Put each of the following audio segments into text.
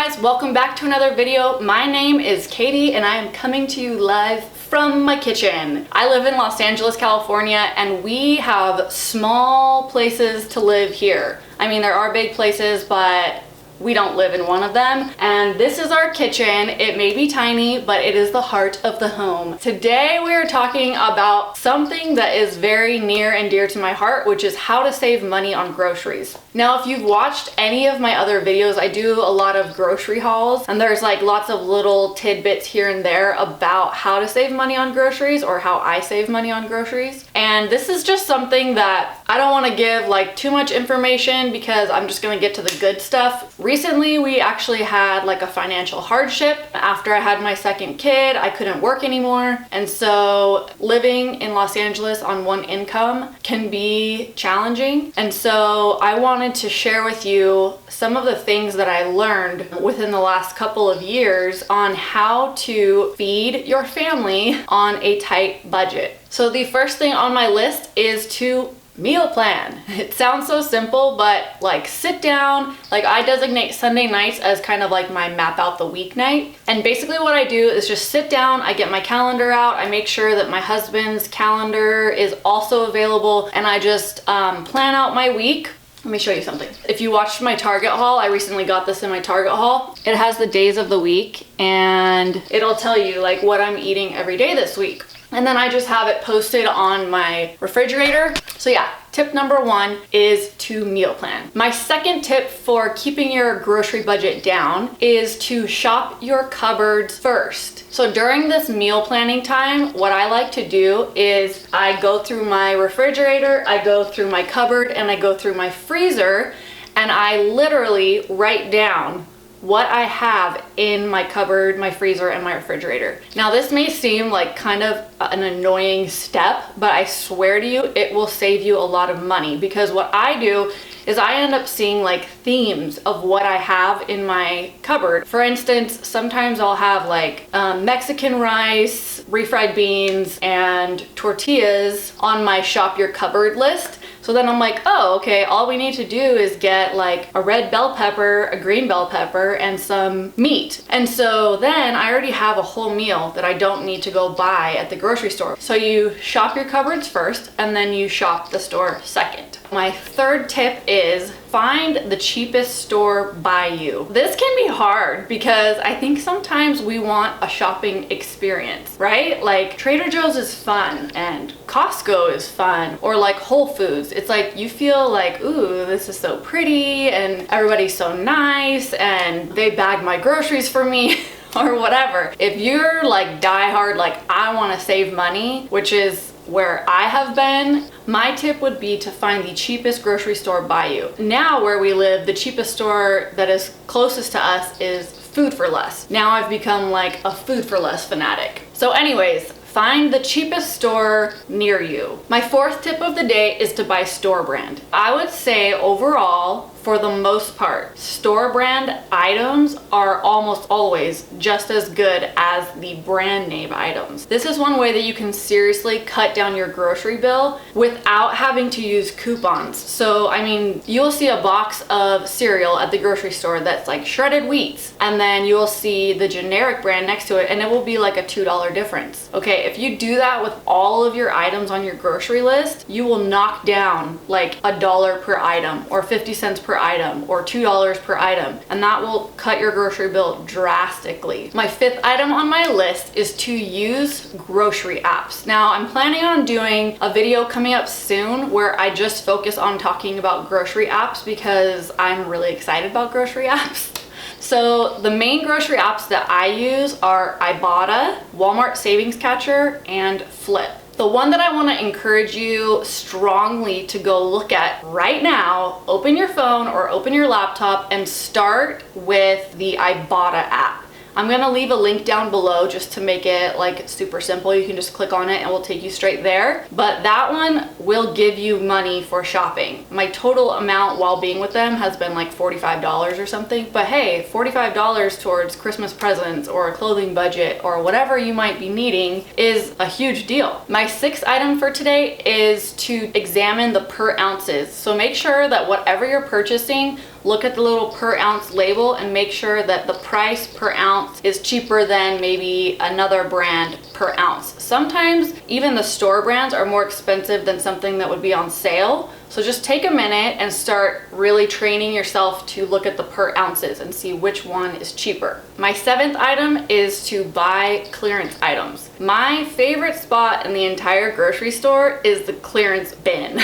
guys, welcome back to another video. My name is Katie and I am coming to you live from my kitchen. I live in Los Angeles, California, and we have small places to live here. I mean, there are big places, but we don't live in one of them. And this is our kitchen. It may be tiny, but it is the heart of the home. Today we are talking about something that is very near and dear to my heart, which is how to save money on groceries. Now, if you've watched any of my other videos, I do a lot of grocery hauls, and there's like lots of little tidbits here and there about how to save money on groceries or how I save money on groceries. And this is just something that I don't want to give like too much information because I'm just going to get to the good stuff. Recently, we actually had like a financial hardship. After I had my second kid, I couldn't work anymore. And so living in Los Angeles on one income can be challenging. And so I wanted to share with you some of the things that I learned within the last couple of years on how to feed your family on a tight budget. So the first thing on my list is to meal plan. It sounds so simple, but like sit down, like I designate Sunday nights as kind of like my map out the weeknight. And basically what I do is just sit down, I get my calendar out, I make sure that my husband's calendar is also available, and I just plan out my week. Let me show you something. If you watched my Target haul, I recently got this in my Target haul. It has the days of the week and it'll tell you like what I'm eating every day this week. And then I just have it posted on my refrigerator. So yeah, tip number one is to meal plan. My second tip for keeping your grocery budget down is to shop your cupboards first. So during this meal planning time, what I like to do is I go through my refrigerator, I go through my cupboard, and I go through my freezer, and I literally write down what I have in my cupboard, my freezer, and my refrigerator. Now this may seem like kind of an annoying step, but I swear to you, it will save you a lot of money, because what I do is I end up seeing like themes of what I have in my cupboard. For instance, sometimes I'll have like Mexican rice, refried beans, and tortillas on my shop your cupboard list. So then I'm like, oh, okay, all we need to do is get like a red bell pepper, a green bell pepper, and some meat. And so then I already have a whole meal that I don't need to go buy at the grocery store. So you shop your cupboards first, and then you shop the store second. My third tip is find the cheapest store by you. This can be hard because I think sometimes we want a shopping experience, right? Like Trader Joe's is fun and Costco is fun, or like Whole Foods. It's like you feel like, ooh, this is so pretty and everybody's so nice and they bag my groceries for me. Or whatever. If you're like diehard, like I want to save money, which is where I have been, my tip would be to find the cheapest grocery store by you. Now where we live, the cheapest store that is closest to us is Food for Less. Now I've become like a Food for Less fanatic. So anyways, find the cheapest store near you. My fourth tip of the day is to buy store brand. I would say overall, for the most part, store brand items are almost always just as good as the brand name items. This is one way that you can seriously cut down your grocery bill without having to use coupons. So, I mean, you'll see a box of cereal at the grocery store that's like shredded wheats, and then you'll see the generic brand next to it, and it will be like a $2 difference. Okay, if you do that with all of your items on your grocery list, you will knock down like $1 per item or 50 cents per item or $2 per item, and that will cut your grocery bill drastically. My fifth item on my list is to use grocery apps. Now I'm planning on doing a video coming up soon where I just focus on talking about grocery apps because I'm really excited about grocery apps. So the main grocery apps that I use are Ibotta, Walmart Savings Catcher, and Flip. The one that I want to encourage you strongly to go look at right now, open your phone or open your laptop and start with the Ibotta app. I'm gonna leave a link down below just to make it like super simple. You can just click on it and it will take you straight there. But that one will give you money for shopping. My total amount while being with them has been like $45 or something. But hey, $45 towards Christmas presents or a clothing budget or whatever you might be needing is a huge deal. My sixth item for today is to examine the per ounces. So make sure that whatever you're purchasing look at the little per ounce label and make sure that the price per ounce is cheaper than maybe another brand per ounce. Sometimes even the store brands are more expensive than something that would be on sale. So just take a minute and start really training yourself to look at the per ounces and see which one is cheaper. My 7th item is to buy clearance items. My favorite spot in the entire grocery store is the clearance bin.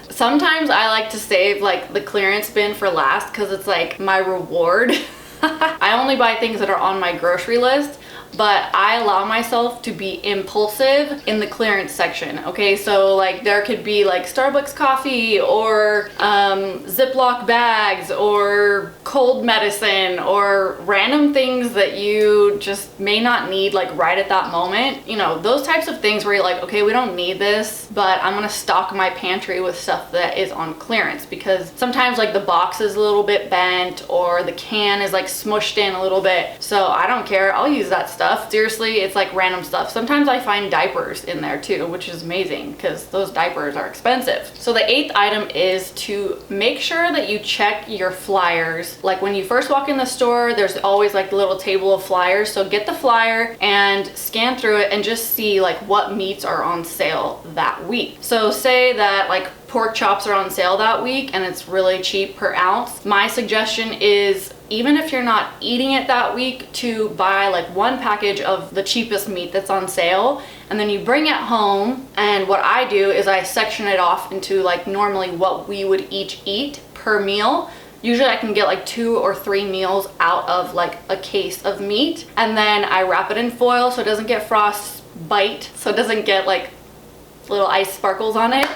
Sometimes I like to save like the clearance bin for last because it's like my reward. I only buy things that are on my grocery list, but I allow myself to be impulsive in the clearance section. Okay, so like there could be like Starbucks coffee or Ziploc bags or cold medicine or random things that you just may not need like right at that moment. You know, those types of things where you're like, okay, we don't need this, but I'm gonna stock my pantry with stuff that is on clearance, because sometimes like the box is a little bit bent or the can is like smushed in a little bit. So I don't care, I'll use that stuff. Seriously, it's like random stuff. Sometimes I find diapers in there too, which is amazing because those diapers are expensive. So the 8th item is to make sure that you check your flyers. Like when you first walk in the store, there's always like the little table of flyers. So get the flyer and scan through it and just see like what meats are on sale that week. So say that like pork chops are on sale that week and it's really cheap per ounce. My suggestion is, even if you're not eating it that week, to buy like one package of the cheapest meat that's on sale, and then you bring it home. And what I do is I section it off into like normally what we would each eat per meal. Usually I can get like 2 or 3 meals out of like a case of meat, and then I wrap it in foil so it doesn't get frostbite, so it doesn't get like little ice sparkles on it.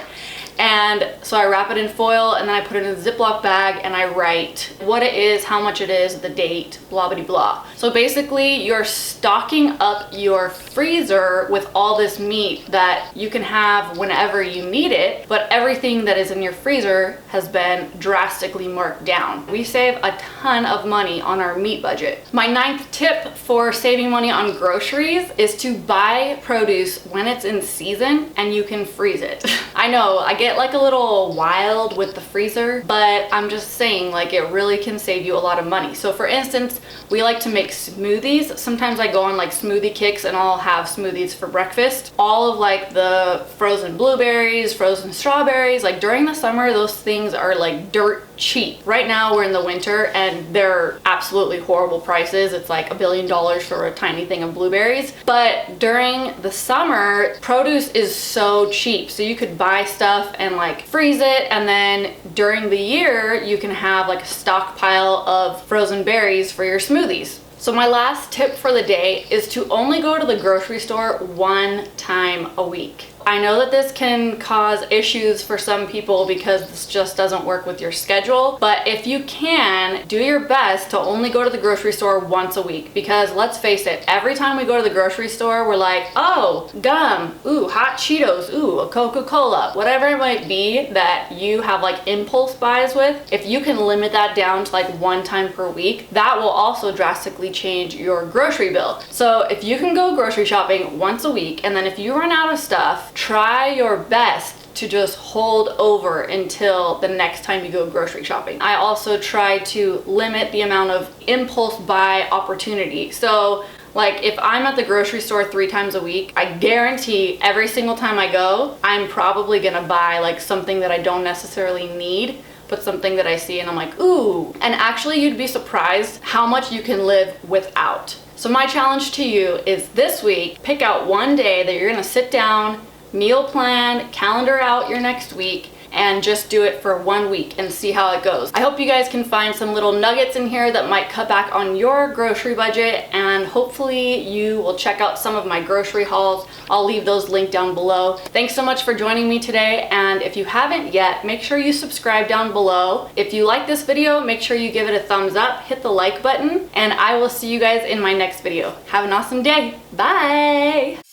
And so I wrap it in foil and then I put it in a Ziploc bag and I write what it is, how much it is, the date, blah blah blah. So basically you're stocking up your freezer with all this meat that you can have whenever you need it, but everything that is in your freezer has been drastically marked down. We save a ton of money on our meat budget. My 9th tip for saving money on groceries is to buy produce when it's in season and you can freeze it. I know I get like a little wild with the freezer, but I'm just saying, like, it really can save you a lot of money. So for instance, we like to make smoothies. Sometimes I go on like smoothie kicks and I'll have smoothies for breakfast. All of like the frozen blueberries, frozen strawberries, like during the summer, those things are like dirt cheap. Right now we're in the winter and they're absolutely horrible prices. It's like $1 billion for a tiny thing of blueberries. But during the summer, produce is so cheap. So you could buy stuff and like freeze it, and then during the year you can have like a stockpile of frozen berries for your smoothies. So my last tip for the day is to only go to the grocery store 1 time a week. I know that this can cause issues for some people because this just doesn't work with your schedule, but if you can, do your best to only go to the grocery store once a week, because let's face it, every time we go to the grocery store, we're like, oh, gum, ooh, hot Cheetos, ooh, a Coca-Cola, whatever it might be that you have like impulse buys with. If you can limit that down to like 1 time per week, that will also drastically change your grocery bill. So if you can go grocery shopping once a week, and then if you run out of stuff, try your best to just hold over until the next time you go grocery shopping. I also try to limit the amount of impulse buy opportunity. So like if I'm at the grocery store 3 times a week, I guarantee every single time I go, I'm probably gonna buy like something that I don't necessarily need, but something that I see and I'm like, ooh. And actually you'd be surprised how much you can live without. So my challenge to you is this week, pick out one day that you're gonna sit down, meal plan, calendar out your next week, and just do it for 1 week and see how it goes. I hope you guys can find some little nuggets in here that might cut back on your grocery budget, and hopefully you will check out some of my grocery hauls. I'll leave those linked down below. Thanks so much for joining me today, and if you haven't yet, make sure you subscribe down below. If you like this video, make sure you give it a thumbs up, hit the like button, and I will see you guys in my next video. Have an awesome day. Bye!